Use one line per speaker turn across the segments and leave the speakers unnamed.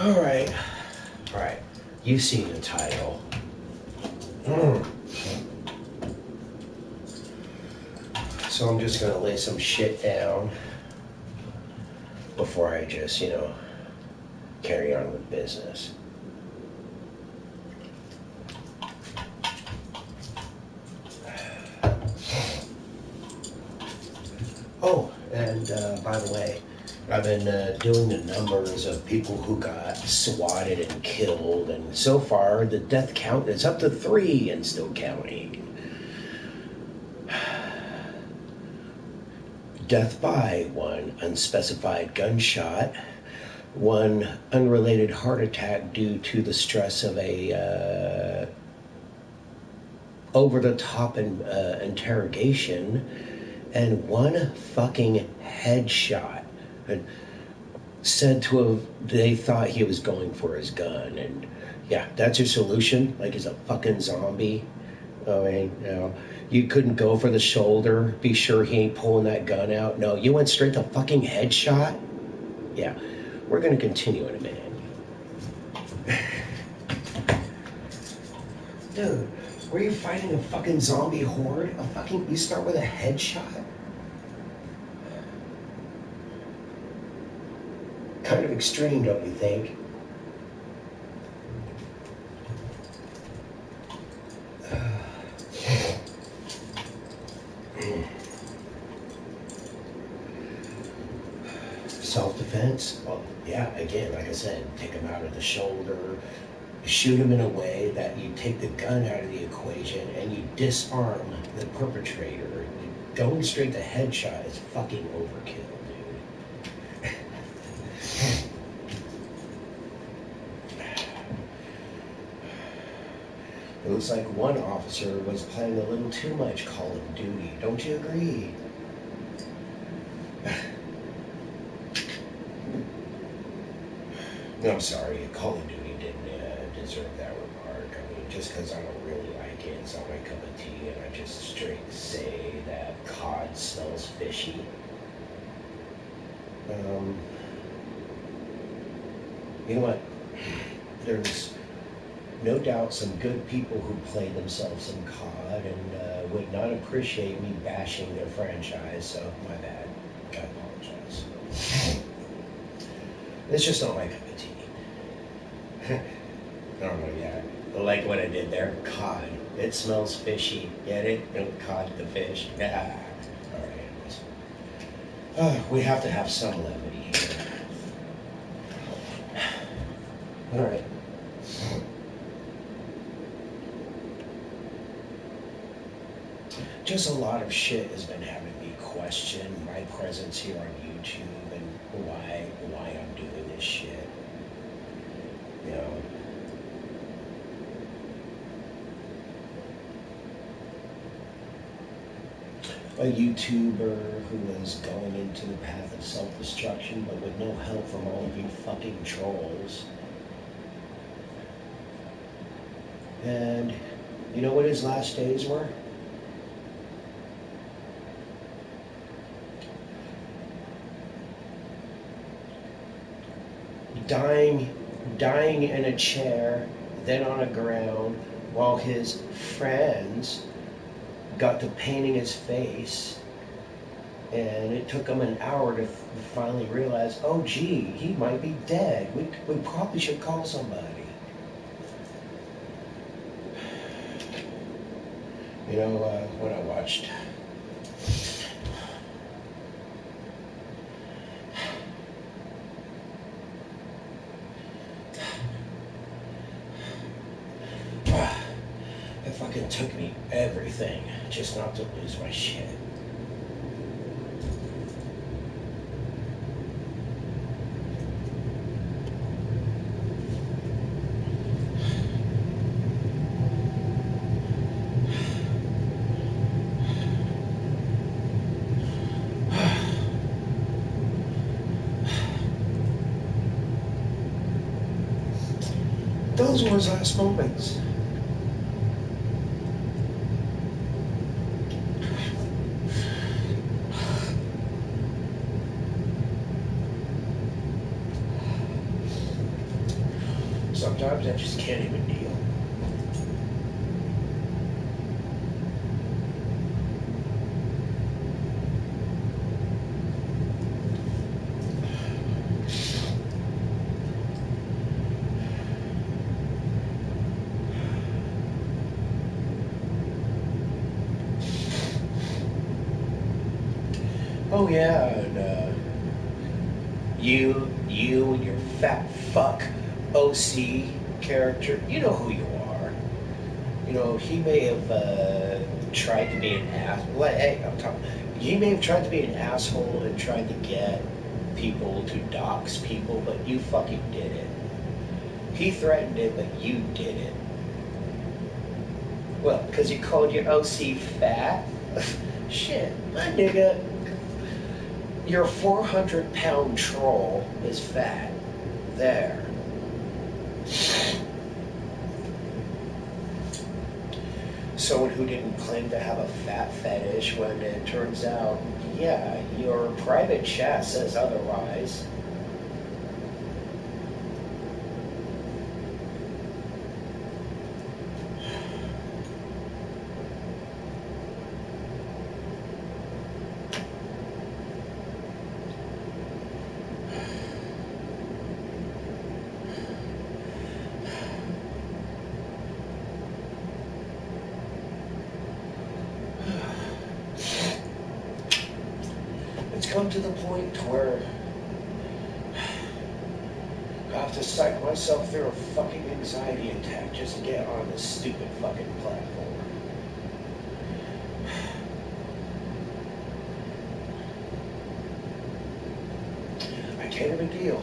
All right. All right. You've seen the title. Mm. So I'm just gonna lay some shit down before I just, carry on with business. Oh, and by the way, I've been doing the numbers of people who got swatted and killed, and so far the death count is up to 3 and still counting. Death by 1 unspecified gunshot, 1 unrelated heart attack due to the stress of a over-the-top interrogation, and 1 fucking headshot. And said to have, they thought he was going for his gun, and yeah, that's your solution? Like he's a fucking zombie? I mean, you couldn't go for the shoulder, be sure he ain't pulling that gun out. No, you went straight to fucking headshot? Yeah, we're gonna continue in a minute. Dude, were you fighting a fucking zombie horde? You start with a headshot? Kind of extreme, don't you think? Self-defense? Well, yeah, again, like I said, take him out of the shoulder, shoot him in a way that you take the gun out of the equation and you disarm the perpetrator. Going straight to headshot is fucking overkill, dude. It looks like 1 officer was playing a little too much Call of Duty. Don't you agree? No, I'm sorry. Call of Duty didn't deserve that remark. I mean, just because I don't really like it, it's not my cup of tea, and I just straight say that COD smells fishy. You know what? There's no doubt some good people who play themselves in COD and would not appreciate me bashing their franchise, so my bad. I apologize. It's just not my cup of tea. I don't know yet. Like what I did there? Cod. It smells fishy. Get it? Don't cod the fish. Ah. Alright. We have to have some levity here. Alright. Just a lot of shit has been having me question my presence here on YouTube and why I'm doing this shit. You know. A YouTuber who was going into the path of self-destruction, but with no help from all of you fucking trolls. And you know what his last days were? Dying in a chair, then on the ground, while his friends got to painting his face, and it took him an hour to finally realize, oh gee, he might be dead. We probably should call somebody. You know, when I watched it fucking took me everything just not to lose my shit. Those were his last moments. sometimes I just can't even deal. Oh yeah, and you and your fat fuck OC character, you know who you are. You know, he may have tried to be an ass. Well, hey, I'm talking. He may have tried to be an asshole and tried to get people to dox people, but you fucking did it. He threatened it, but you did it. Well, because you called your OC fat? Shit, my nigga, your 400-pound troll is fat. There. Someone who didn't claim to have a fat fetish when it turns out, yeah, your private chat says otherwise. It's come to the point where I have to psych myself through a fucking anxiety attack just to get on this stupid fucking platform. I can't even deal.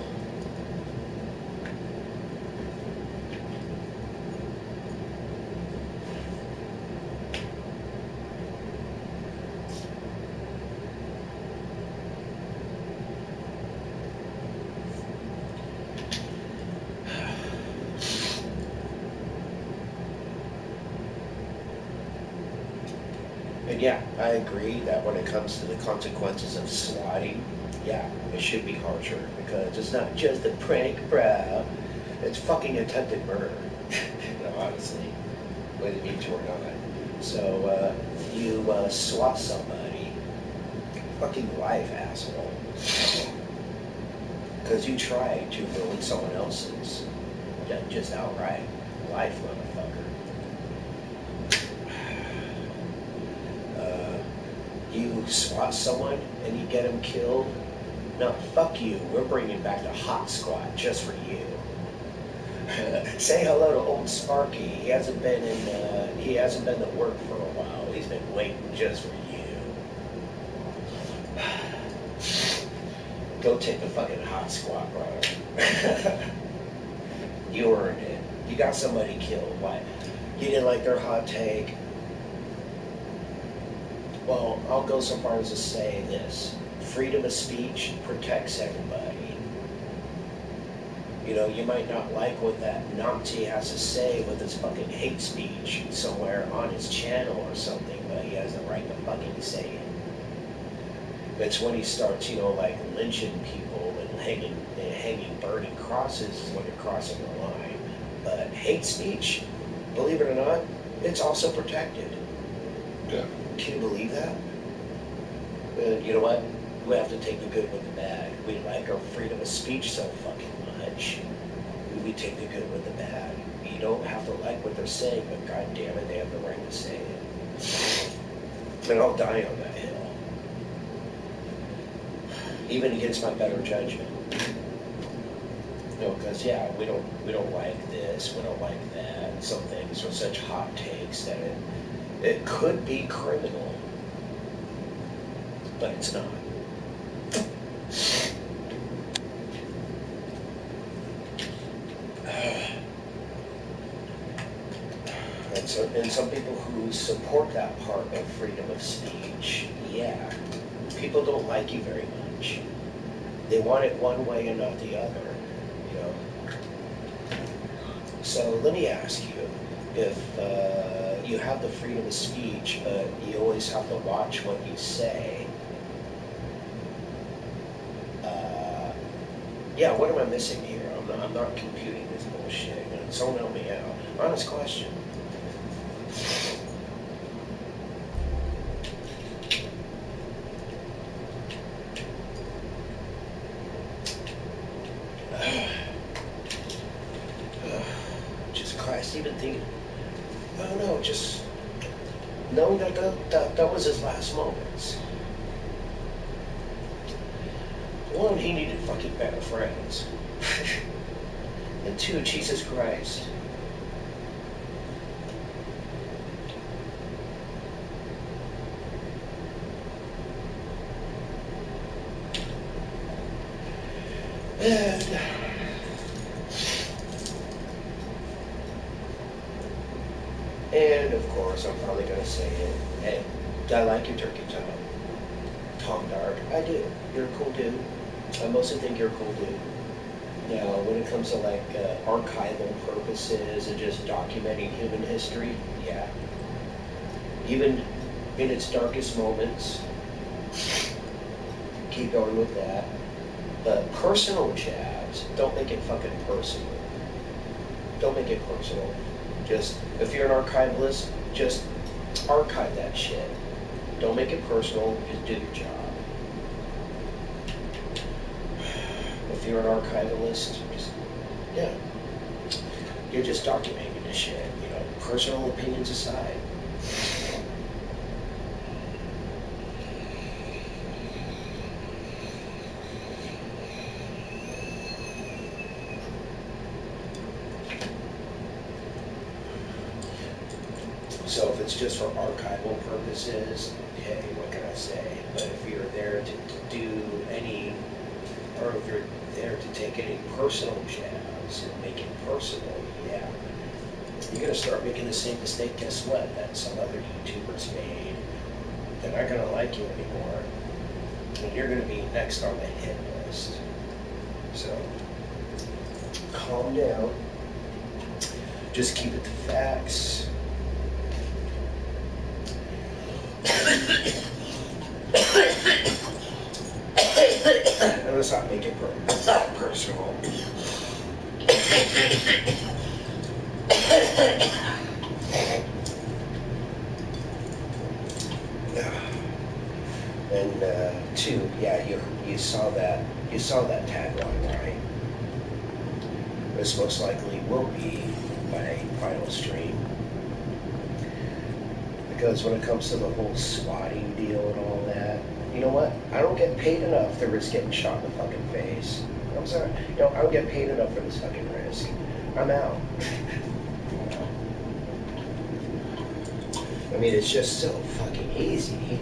And yeah, I agree that when it comes to the consequences of swatting, yeah, it should be harsher because it's not just a prank, bro. It's fucking attempted murder. You know, honestly, whether you need to or not. So, you swat somebody, fucking life, asshole. Because you tried to ruin someone else's, just outright life, motherfucker. You swat someone and you get them killed. No, fuck you. We're bringing back the hot squad just for you. Say hello to old Sparky. He hasn't been to work for a while. He's been waiting just for you. Go take the fucking hot squad, brother. You earned it. You got somebody killed. Why? You didn't like their hot take. Well, I'll go so far as to say this. Freedom of speech protects everybody. You know, you might not like what that Nazi has to say with his fucking hate speech somewhere on his channel or something, but he has the right to fucking say it. It's when he starts, you know, like lynching people and hanging burning crosses is when you're crossing the line. But hate speech, believe it or not, it's also protected.
Yeah.
Can you believe that? You know what? We have to take the good with the bad. We like our freedom of speech so fucking much. We take the good with the bad. You don't have to like what they're saying, but god damn it, they have the right to say it. And I'll die on that hill. Even against my better judgment. You know, because yeah, we don't like this, we don't like that. Some things are such hot takes that it could be criminal, but it's not. And some people who support that part of freedom of speech, yeah, people don't like you very much. They want it one way and not the other, you know. So let me ask you, if you have the freedom of speech, but you always have to watch what you say, Yeah, what am I missing here? I'm not computing this bullshit. Someone help me out. Honest question. Just Christ, even thinking, I don't know, just knowing that was his last moments. One, he needed fucking better friends. And two, Jesus Christ. And of course, I'm probably going to say it. Hey, I like your turkey Tom Dark. I do. You're a cool dude. I mostly think you're a cool dude. Now, when it comes to like archival purposes and just documenting human history, yeah. Even in its darkest moments, keep going with that. But personal jabs, don't make it fucking personal. Don't make it personal. Just, if you're an archivalist, just archive that shit. Don't make it personal, just do your job. If you're an archivalist, just, yeah. You're just documenting this shit, you know, personal opinions aside. So if it's just for archival purposes, hey, what can I say? But if you're there to do any, or if you're there to take any personal jabs and make it personal, yeah, you're going to start making the same mistake, guess what, that some other YouTubers made. They're not going to like you anymore. And you're going to be next on the hit list. So, calm down. Just keep it to facts. And let's not make it personal. And two, yeah, you saw that tagline, right? This most likely will be my final stream. Because when it comes to the whole swatting deal and all that, you know what? I don't get paid enough to risk getting shot in the fucking face. I'm sorry. You know, I don't get paid enough for this fucking risk. I'm out. I mean, it's just so fucking easy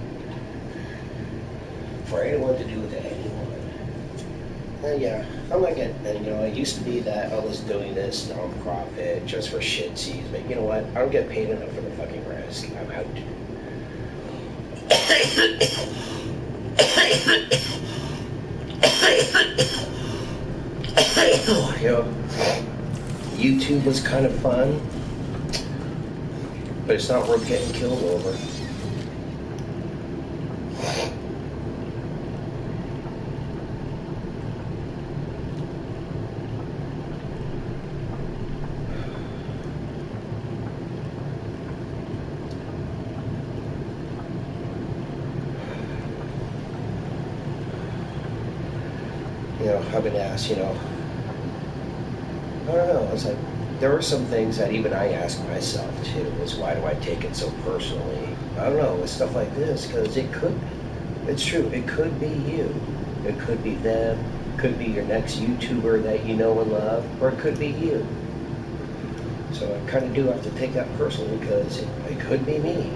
for anyone to do to anyone. And yeah, I'm not getting, and you know, it used to be that I was doing this non-profit just for shitsies, but you know what? I don't get paid enough for the fucking risk. I'm out. You know, YouTube was kind of fun, but it's not worth getting killed over. You know, I've been asked, you know, I don't know, it's like, there are some things that even I ask myself too, is why do I take it so personally? I don't know, with stuff like this, because it's true, it could be you. It could be them, it could be your next YouTuber that you know and love, or it could be you. So I kind of do have to take that personally, because it could be me.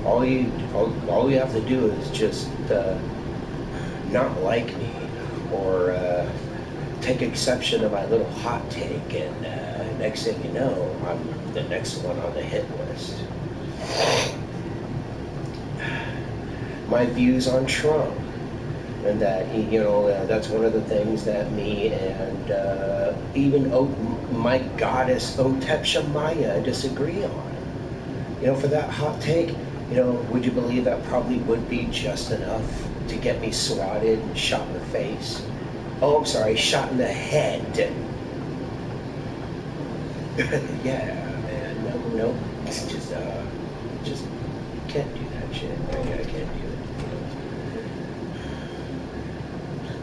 All you have to do is just not like me, or take exception to my little hot take, and next thing you know, I'm the next one on the hit list. My views on Trump, and that you know, that's one of the things that me and even my goddess Otep Shamaya disagree on. You know, for that hot take, you know, would you believe that probably would be just enough to get me swatted and shot in the face? Oh, I'm sorry, shot in the head. Yeah, man. No, no. It's just can't do that shit. I can't do it.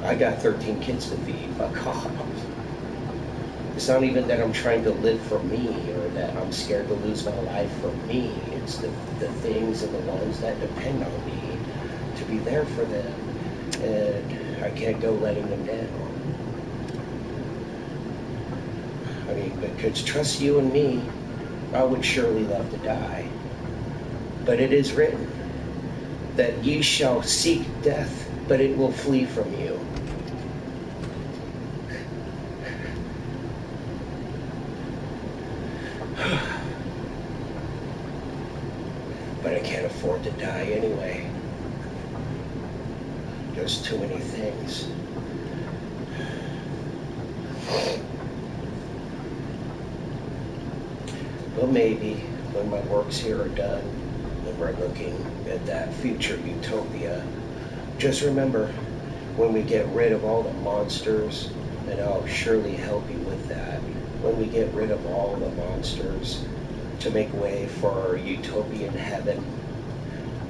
I got 13 kids to feed. Fuck off. It's not even that I'm trying to live for me or that I'm scared to lose my life for me. It's the things and the ones that depend on me to be there for them. And I can't go letting them down. I mean, because trust you and me, I would surely love to die. But it is written that ye shall seek death, but it will flee from you. But I can't afford to die anyway. There's too many things. Well, maybe when my works here are done, when we're looking at that future utopia, just remember, when we get rid of all the monsters, and I'll surely help you with that, when we get rid of all the monsters to make way for our utopian heaven,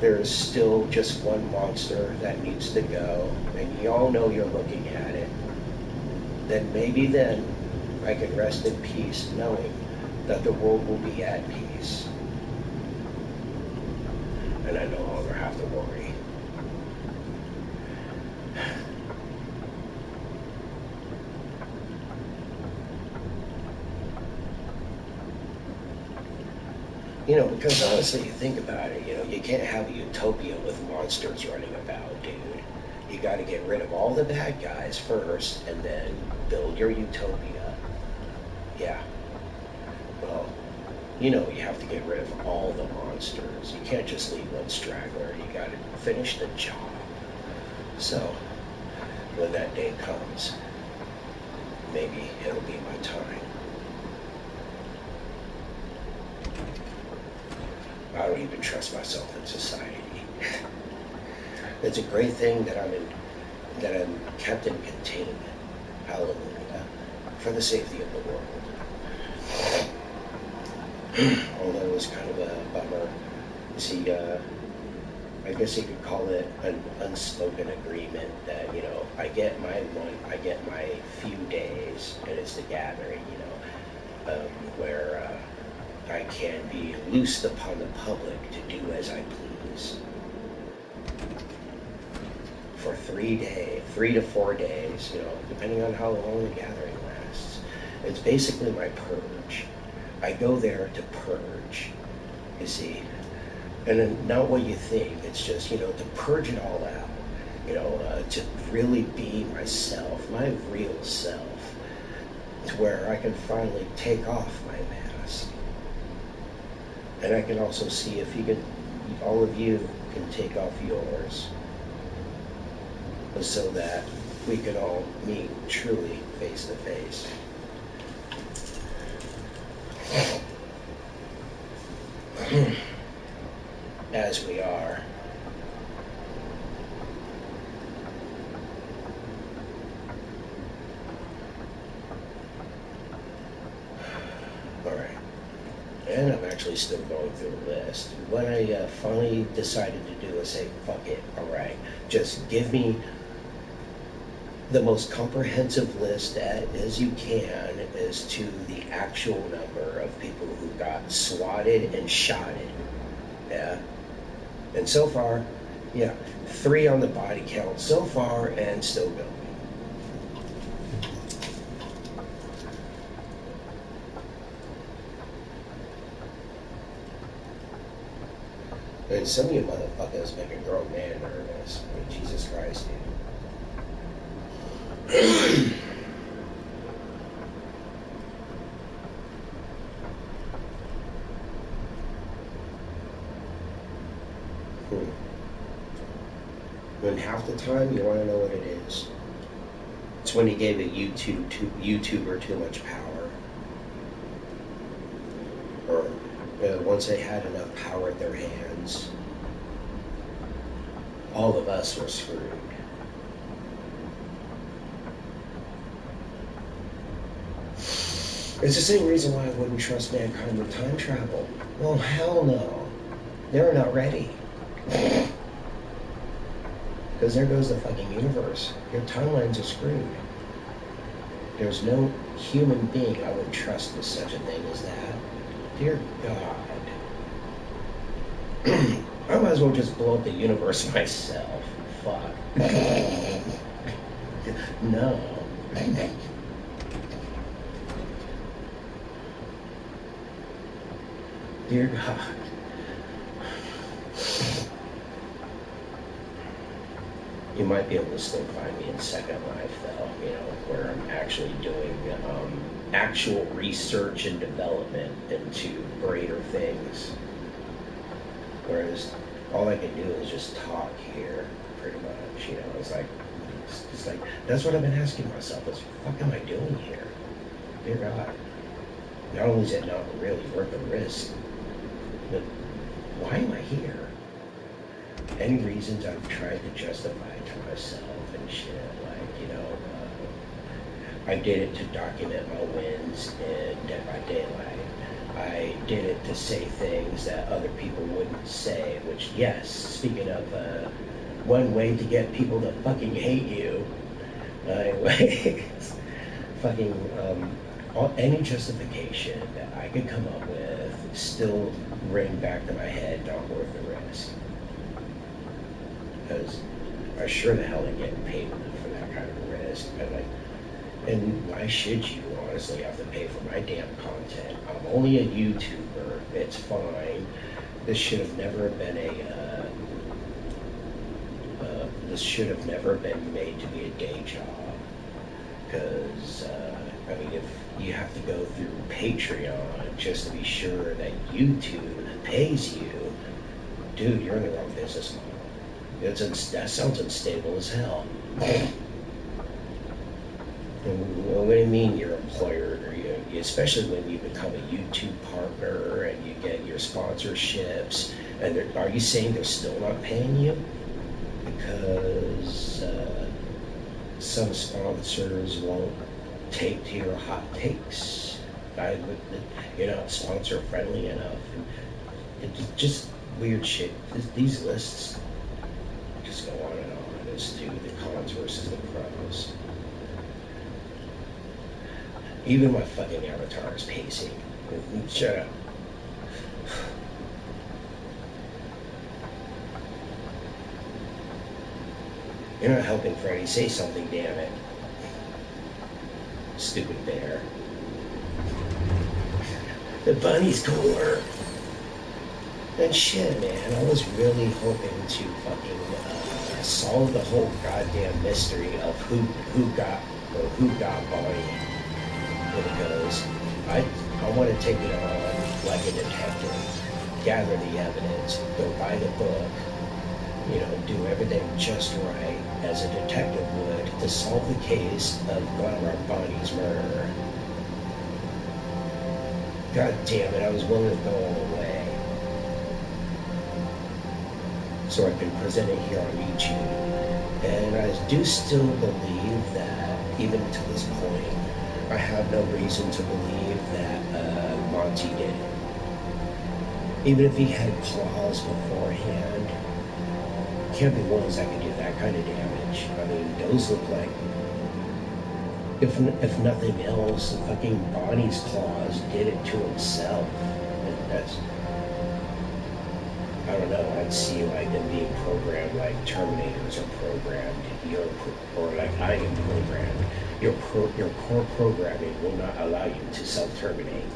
there is still just one monster that needs to go, and you all know you're looking at it. Then maybe then I can rest in peace knowing that the world will be at peace. And I no longer have to worry. You know, because honestly, you think about it, you can't have a utopia with monsters running about, dude. You got to get rid of all the bad guys first, and then build your utopia. Yeah. Well, you have to get rid of all the monsters. You can't just leave one straggler. You got to finish the job. So, when that day comes, maybe it'll be my time. I don't even trust myself in society. It's a great thing that I'm kept in containment. Hallelujah. For the safety of the world. Although it was kind of a bummer. See, I guess you could call it an unspoken agreement that, I get my few days, and it's the gathering, where I can be loosed upon the public to do as I please. For 3 to 4 days, depending on how long the gathering lasts. It's basically my purge. I go there to purge, you see. And then not what you think, it's just, to purge it all out, to really be myself, my real self, to where I can finally take off my mask. And I can also see if all of you can take off yours, so that we can all meet truly face to face. As we are. All right. And I'm actually still going through the list. What I finally decided to do is say, fuck it, all right. Just give me the most comprehensive list as you can as to the actual number of people who got swatted and shotted. Yeah. And so far, 3 on the body count so far and still going. And some of you motherfuckers make a grown man nervous. I mean, Jesus Christ, dude. When half the time you want to know what it is. It's when he gave a YouTuber too much power. Or once they had enough power at their hands, all of us were screwed. It's the same reason why I wouldn't trust mankind with time travel. Well, hell no. They're not ready. Because there goes the fucking universe. Your timelines are screwed. There's no human being I would trust with such a thing as that. Dear God. I might as well just blow up the universe myself. Fuck. No. Dear God. You might be able to still find me in Second Life, though, where I'm actually doing actual research and development into greater things. Whereas all I can do is just talk here, pretty much. It's like, that's what I've been asking myself: is what am I doing here? Dear God. Not only is it not really worth the risk, but why am I here? Any reasons I've tried to justify it to myself and shit, I did it to document my wins in Dead by Daylight. I did it to say things that other people wouldn't say, which, yes, speaking of one way to get people to fucking hate you, anyways, fucking any justification that I could come up with still ring back to my head, not worth the risk. Because I sure the hell ain't getting paid for that kind of risk. And why should you honestly have to pay for my damn content? I'm only a YouTuber. It's fine. This should have never been this should have never been made to be a day job. Because if you have to go through Patreon just to be sure that YouTube pays you, dude, you're in the wrong business model. That sounds unstable as hell. What do you mean your employer, especially when you become a YouTube partner and you get your sponsorships, and are you saying they're still not paying you? Because some sponsors won't take to your hot takes. You're not sponsor friendly enough. It's just weird shit. These lists just go on and on as to the cons versus the pros. Even my fucking avatar is pacing. Shut up. You're not helping Freddy. Say something, damn it. Stupid bear. The bunny's cooler. And shit, man. I was really hoping to fucking solve the whole goddamn mystery of who got Bonnie. Because I want to take it on like a detective, gather the evidence, go buy the book, do everything just right as a detective would to solve the case of Bonnie's murder. God damn it, I was willing to go all the way. So I can present it here on YouTube. And I do still believe that, even to this point, I have no reason to believe that Monty did it. Even if he had claws beforehand, can't be ones that can do that kind of damage. Those look like, if nothing else, fucking Bonnie's claws did it to himself. And that's, I don't know, I'd see like them being programmed like Terminators are programmed, or like I am programmed. Your core programming will not allow you to self-terminate.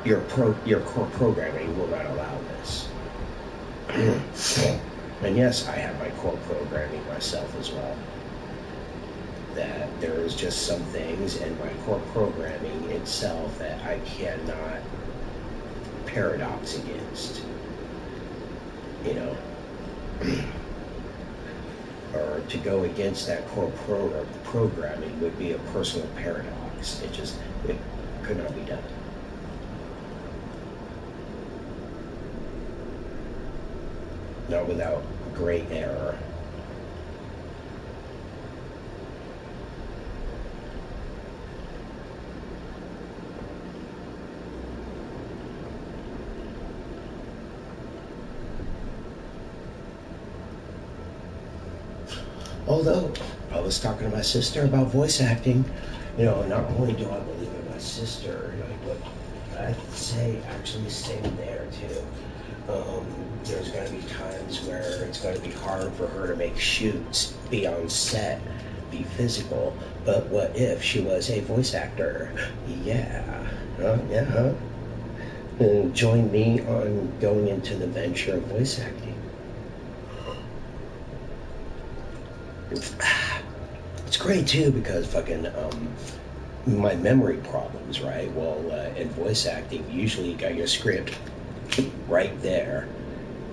Your core programming will not allow this. And yes, I have my core programming myself as well. That there is just some things in my core programming itself that I cannot paradox against. Or to go against that core programming would be a personal paradox. It could not be done. Not without great error. Although I was talking to my sister about voice acting, not only do I believe in my sister, but I'd say actually same there too. There's going to be times where it's going to be hard for her to make shoots, be on set, be physical. But what if she was a voice actor? Yeah. Yeah, huh? Join me on going into the venture of voice acting. It's great too because fucking my memory problems, right? Well, in voice acting, usually you got your script right there,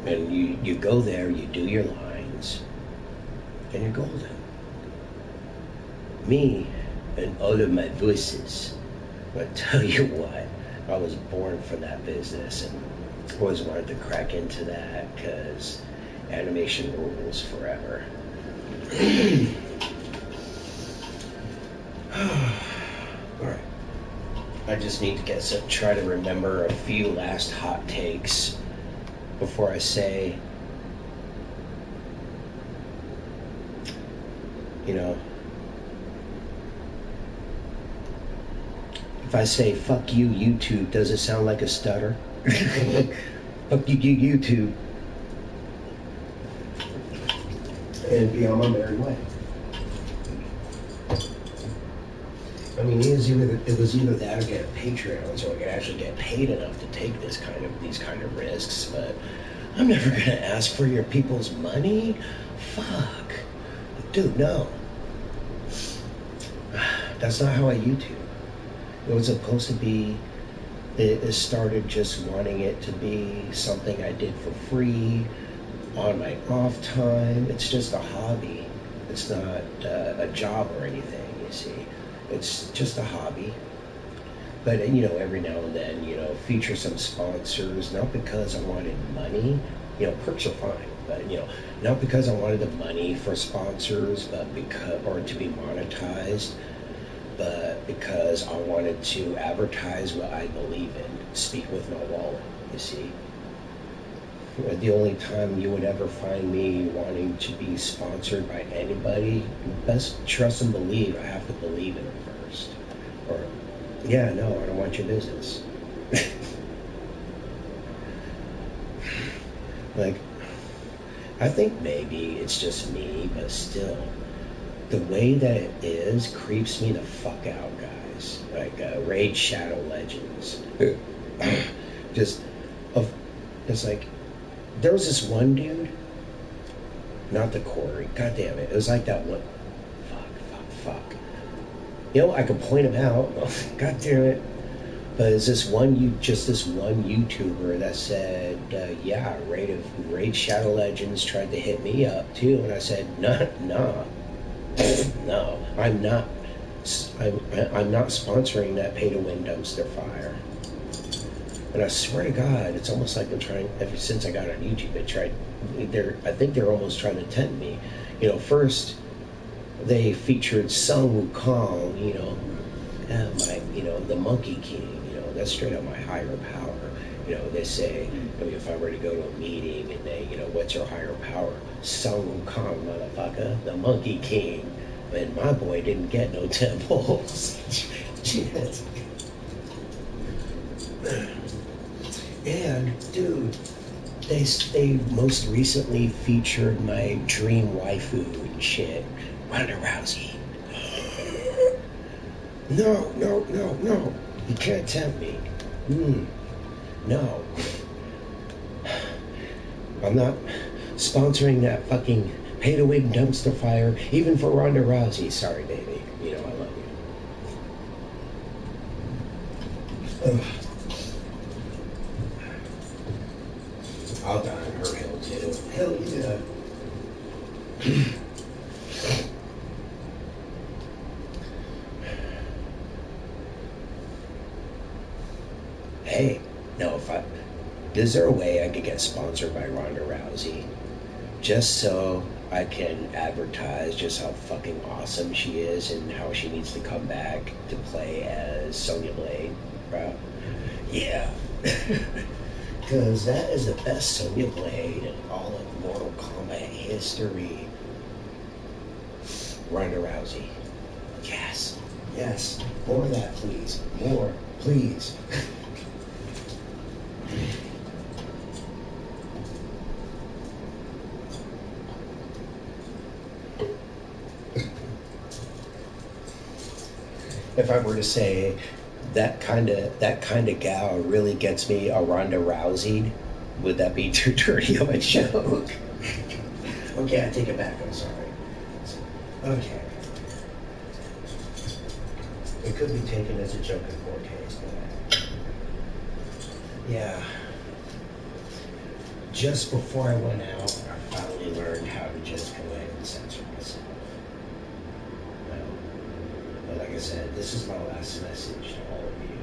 and you go there, you do your lines, and you're golden. Me and all of my voices, I tell you what, I was born for that business and always wanted to crack into that because animation rules forever. Alright. I just need to try to remember a few last hot takes before I say, if I say, fuck you, YouTube, does it sound like a stutter? Fuck you, YouTube. And be on my merry way. I mean, it was either that or get a Patreon so I could actually get paid enough to take these kind of risks, but I'm never gonna ask for your people's money. Fuck. Dude, no. That's not how I YouTube. It was supposed to be, it started just wanting it to be something I did for free, on my off time. It's just a hobby. It's not a job or anything, you see. It's just a hobby. But, every now and then, feature some sponsors, not because I wanted money. Perks are fine, but, not because I wanted the money for sponsors, but or to be monetized, but because I wanted to advertise what I believe in, speak with my wallet, you see. The only time you would ever find me wanting to be sponsored by anybody, best trust and believe, I have to believe in it first. Or, yeah, no, I don't want your business. I think maybe it's just me, but still, the way that it is creeps me the fuck out, guys. Raid Shadow Legends. It's like, there was this one dude, not the Corey, god damn it, it was like that one, fuck. I could point him out, god damn it, but it's this one YouTuber that said, yeah, Raid Shadow Legends tried to hit me up too, and I said, no, I'm not sponsoring that pay-to-win dumpster fire. And I swear to God, it's almost like ever since I got on YouTube, I think they're almost trying to tempt me. First, they featured Sun Wukong, the Monkey King, that's straight up my higher power. They say, if I were to go to a meeting and they, what's your higher power? Sun Wukong, motherfucker, the Monkey King. And my boy didn't get no temples. Shit. And, dude, they most recently featured my dream waifu and shit, Ronda Rousey. No. You can't tempt me. No. I'm not sponsoring that fucking pay-to-win dumpster fire, even for Ronda Rousey. Sorry, baby. I love you. Ugh. I'll die on her hill, too. Hell yeah. Hey, no, is there a way I could get sponsored by Ronda Rousey? Just so I can advertise just how fucking awesome she is and how she needs to come back to play as Sonya Blade, bro. Yeah. Because that is the best Sonya Blade in all of Mortal Kombat history. Ronda Rousey. Yes. Yes. More of that, please. More, please. If I were to say that kind of gal really gets me a Ronda Rousey, would that be too dirty of a joke? Okay, I take it back. I'm sorry. Okay. It could be taken as a joke in 4Ks, but yeah. Just before I went out, I finally learned how to just go ahead and censor myself. Well, but like I said, this is my last message to all of you.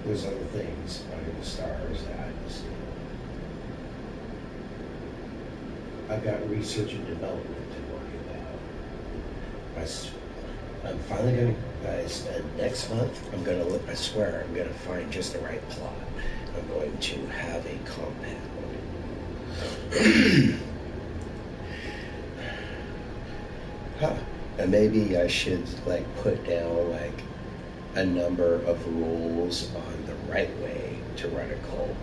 There's other things under the stars that I just do. I've got research and development to worry about. I'm finally going to, guys, next month, I swear, I'm going to find just the right plot. I'm going to have a compound. Huh. And maybe I should, like, put down, like, a number of rules on the right way to run a cult.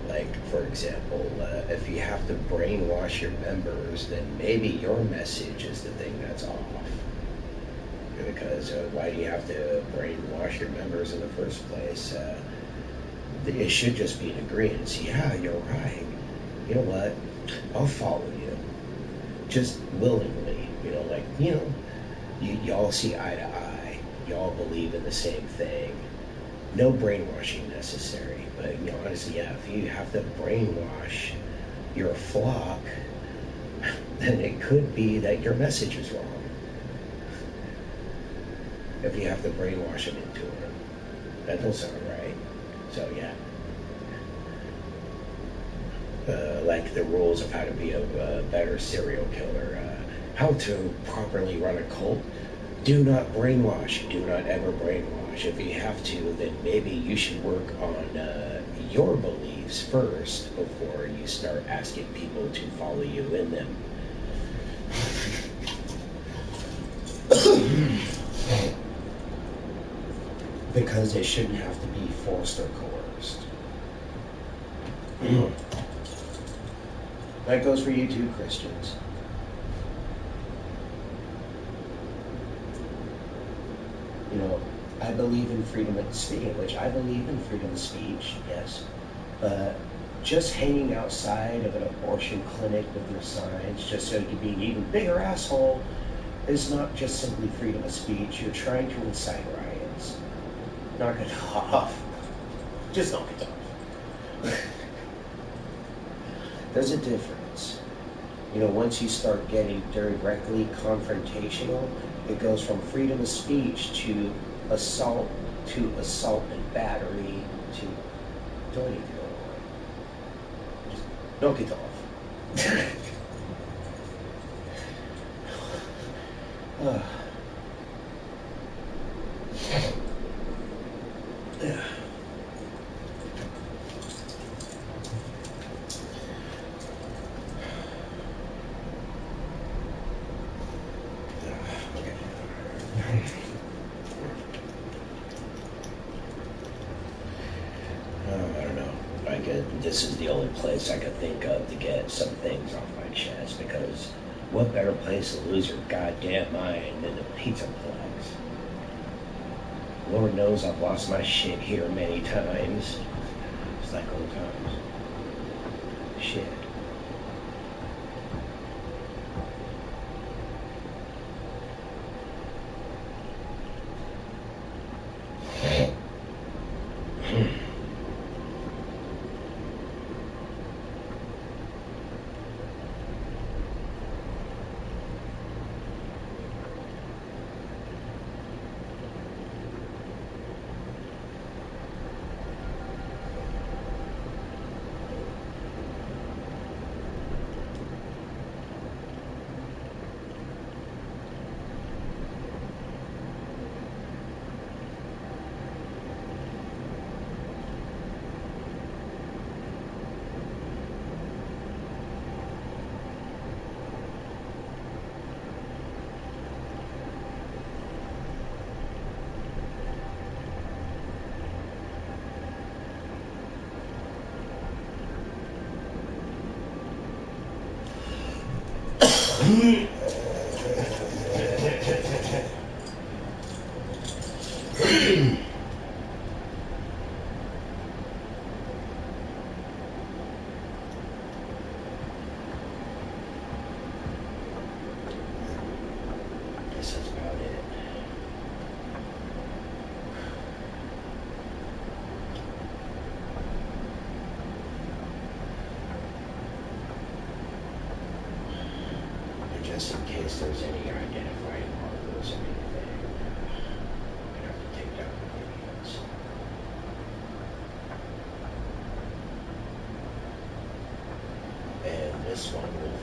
Like, for example, if you have to brainwash your members, then maybe your message is the thing that's off. Because why do you have to brainwash your members in the first place? It should just be an agreement. Yeah, you're right. You know what? I'll follow you. Just willingly. Y'all see eye to eye. Y'all believe in the same thing. No brainwashing necessary. But honestly, yeah, if you have to brainwash your flock, then it could be that your message is wrong. If you have to brainwash them into it. That don't sound right. So, yeah. Like the rules of how to be a better serial killer. How to properly run a cult. Do not brainwash. Do not ever brainwash. If you have to, then maybe you should work on your beliefs first before you start asking people to follow you in them. Because they shouldn't have to be forced or coerced. That goes for you too, Christians. I believe in freedom of speech, I believe in freedom of speech, yes. But just hanging outside of an abortion clinic with your signs just so you can be an even bigger asshole is not just simply freedom of speech. You're trying to incite riots. Knock it off. Just knock it off. There's a difference. Once you start getting directly confrontational, it goes from freedom of speech to assault and battery to don't even go on. Just knock it off. Yeah. I don't know. This is the only place I could think of to get some things off my chest, because what better place to lose your goddamn mind than the pizza plex? Lord knows I've lost my shit here many times. It's like old times. Shit. Guess that's about it. And just in case there's any identifying markers or anything, I'm gonna have to take down the videos. And this one will